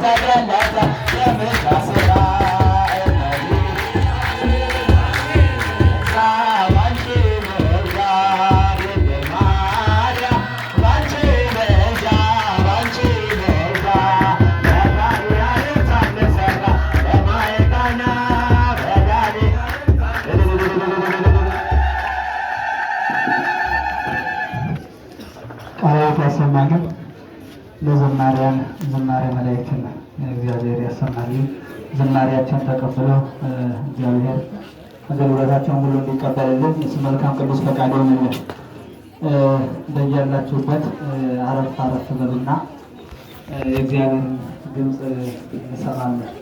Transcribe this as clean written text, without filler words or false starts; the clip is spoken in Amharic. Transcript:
ተገለጠ የምልጃ ሥራ ቃላት ያሰማልን። ለዘማሪያን ዝማሬ መላእክትን እግዚአብሔር ያሰማልን። ዝማሬያቸውን ተቀብለው እግዚአብሔር አገልግሎታቸውን ሁሉ እንዲቀበልልን እሱ መልካም ቅዱስ ፈቃድ ይሁንልን። በያላችሁበት አረፍ አረፍ በሉና የእግዚአብሔርን ድምፅ እንሰማለን።